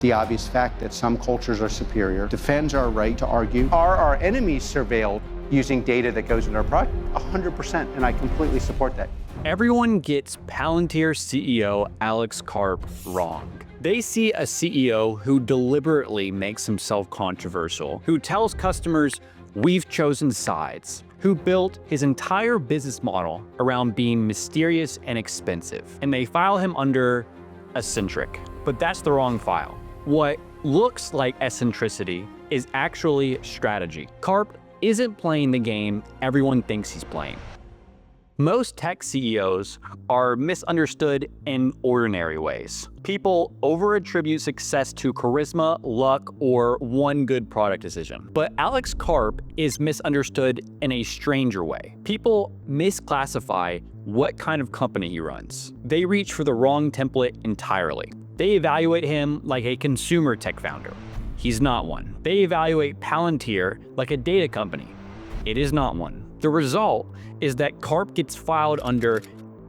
The obvious fact that some cultures are superior defends our right to argue. Are our enemies surveilled using data that goes into our product? 100%, and I completely support that. Everyone gets Palantir CEO Alex Karp wrong. They see a CEO who deliberately makes himself controversial, who tells customers, "We've chosen sides," who built his entire business model around being mysterious and expensive. And they file him under eccentric. But that's the wrong file. What looks like eccentricity is actually strategy. Karp isn't playing the game everyone thinks he's playing. Most tech CEOs are misunderstood in ordinary ways. People over-attribute success to charisma, luck, or one good product decision. But Alex Karp is misunderstood in a stranger way. People misclassify what kind of company he runs. They reach for the wrong template entirely. They evaluate him like a consumer tech founder. He's not one. They evaluate Palantir like a data company. It is not one. The result is that Karp gets filed under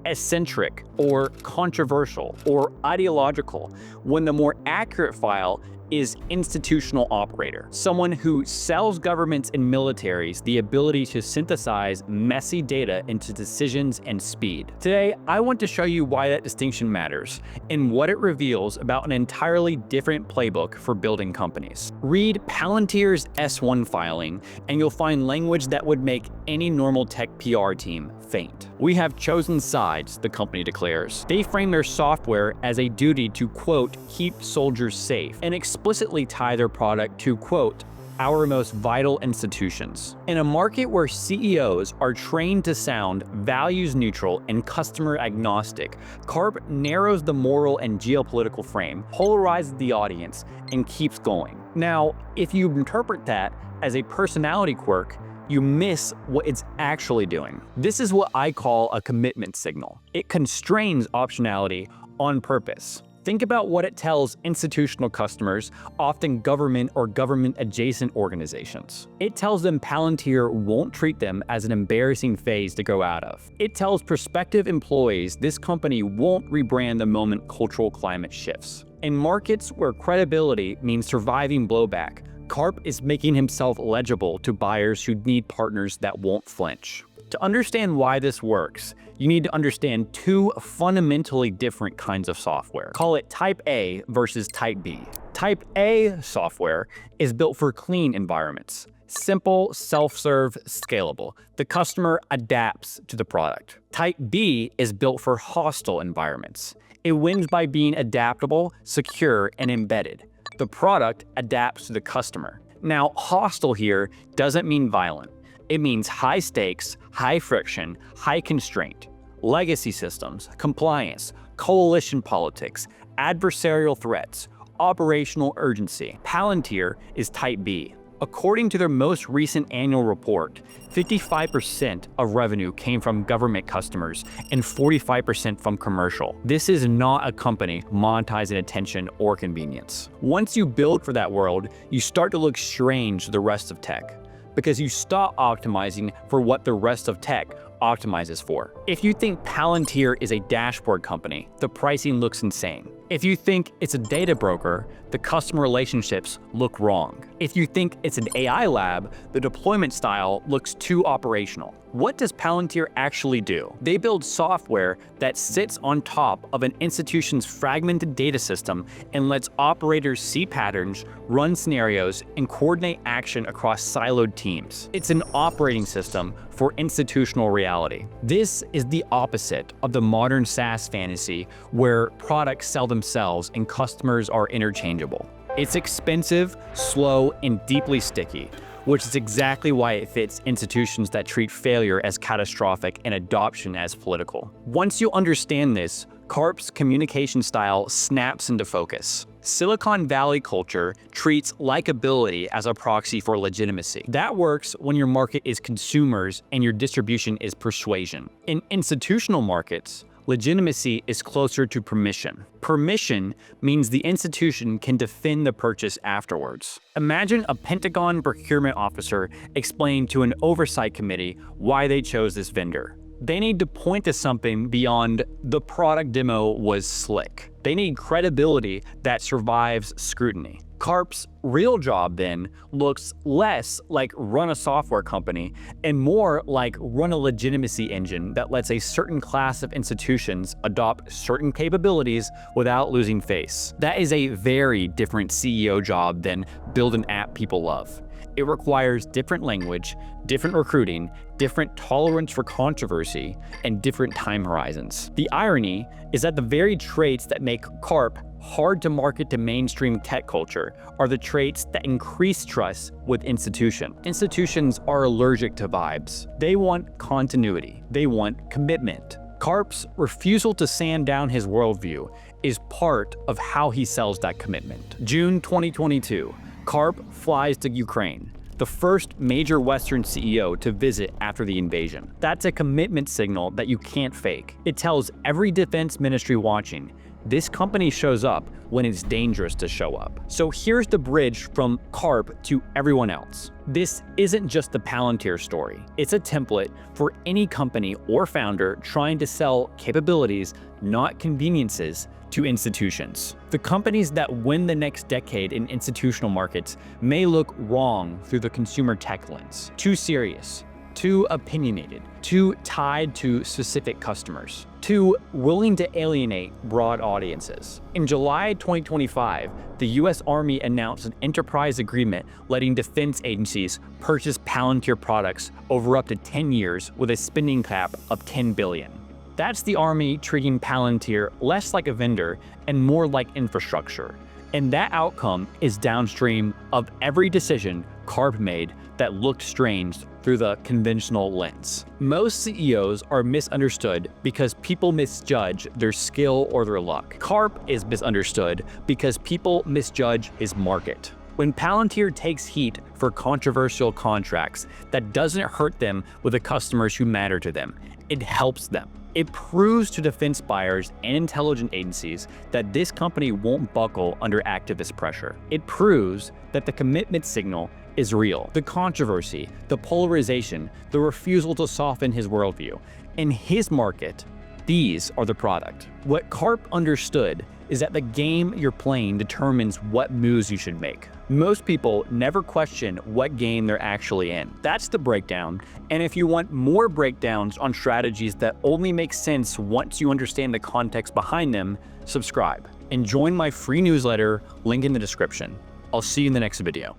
eccentric or controversial or ideological, when the more accurate file is institutional operator, someone who sells governments and militaries the ability to synthesize messy data into decisions and speed. Today, I want to show you why that distinction matters and what it reveals about an entirely different playbook for building companies. Read Palantir's S1 filing, and you'll find language that would make any normal tech PR team faint. "We have chosen sides," the company declares. They frame their software as a duty to, quote, "keep soldiers safe," and explicitly tie their product to, quote, "our most vital institutions." In a market where CEOs are trained to sound values neutral and customer agnostic, Karp narrows the moral and geopolitical frame, polarizes the audience, and keeps going. Now, if you interpret that as a personality quirk, you miss what it's actually doing. This is what I call a commitment signal. It constrains optionality on purpose. Think about what it tells institutional customers, often government or government-adjacent organizations. It tells them Palantir won't treat them as an embarrassing phase to go out of. It tells prospective employees this company won't rebrand the moment cultural climate shifts. In markets where credibility means surviving blowback, Karp is making himself legible to buyers who need partners that won't flinch. To understand why this works, you need to understand two fundamentally different kinds of software. Call it Type A versus Type B. Type A software is built for clean environments. Simple, self-serve, scalable. The customer adapts to the product. Type B is built for hostile environments. It wins by being adaptable, secure, and embedded. The product adapts to the customer. Now, hostile here doesn't mean violent. It means high stakes, high friction, high constraint. Legacy systems, compliance, coalition politics, adversarial threats, operational urgency. Palantir is Type B. According to their most recent annual report, 55% of revenue came from government customers and 45% from commercial. This is not a company monetizing attention or convenience. Once you build for that world, you start to look strange to the rest of tech, because you stop optimizing for what the rest of tech optimizes for. If you think Palantir is a dashboard company, the pricing looks insane. If you think it's a data broker, the customer relationships look wrong. If you think it's an AI lab, the deployment style looks too operational. What does Palantir actually do? They build software that sits on top of an institution's fragmented data system and lets operators see patterns, run scenarios, and coordinate action across siloed teams. It's an operating system for institutional reality. This is the opposite of the modern SaaS fantasy where products sell themselves and customers are interchangeable. It's expensive, slow, and deeply sticky, which is exactly why it fits institutions that treat failure as catastrophic and adoption as political. Once you understand this, Karp's communication style snaps into focus. Silicon Valley culture treats likability as a proxy for legitimacy. That works when your market is consumers and your distribution is persuasion. In institutional markets, legitimacy is closer to permission. Permission means the institution can defend the purchase afterwards. Imagine a Pentagon procurement officer explaining to an oversight committee why they chose this vendor. They need to point to something beyond the product demo was slick. They need credibility that survives scrutiny. Karp's real job then looks less like run a software company and more like run a legitimacy engine that lets a certain class of institutions adopt certain capabilities without losing face. That is a very different CEO job than build an app people love. It requires different language, different recruiting, different tolerance for controversy, and different time horizons. The irony is that the very traits that make Karp hard to market to mainstream tech culture are the traits that increase trust with institutions. Institutions are allergic to vibes. They want continuity. They want commitment. Karp's refusal to sand down his worldview is part of how he sells that commitment. June 2022, Karp flies to Ukraine, the first major Western CEO to visit after the invasion. That's a commitment signal that you can't fake. It tells every defense ministry watching, this company shows up when it's dangerous to show up. So here's the bridge from Karp to everyone else. This isn't just the Palantir story. It's a template for any company or founder trying to sell capabilities, not conveniences, to institutions. The companies that win the next decade in institutional markets may look wrong through the consumer tech lens. Too serious, too opinionated, too tied to specific customers, too willing to alienate broad audiences. In July 2025, the US Army announced an enterprise agreement letting defense agencies purchase Palantir products over up to 10 years with a spending cap of $10 billion. That's the Army treating Palantir less like a vendor and more like infrastructure. And that outcome is downstream of every decision Karp made that looked strange through the conventional lens. Most CEOs are misunderstood because people misjudge their skill or their luck. Karp is misunderstood because people misjudge his market. When Palantir takes heat for controversial contracts, that doesn't hurt them with the customers who matter to them. It helps them. It proves to defense buyers and intelligence agencies that this company won't buckle under activist pressure. It proves that the commitment signal is real. The controversy, the polarization, the refusal to soften his worldview. In his market, these are the product. What Karp understood is that the game you're playing determines what moves you should make. Most people never question what game they're actually in. That's the breakdown. And if you want more breakdowns on strategies that only make sense once you understand the context behind them, subscribe and join my free newsletter, link in the description. I'll see you in the next video.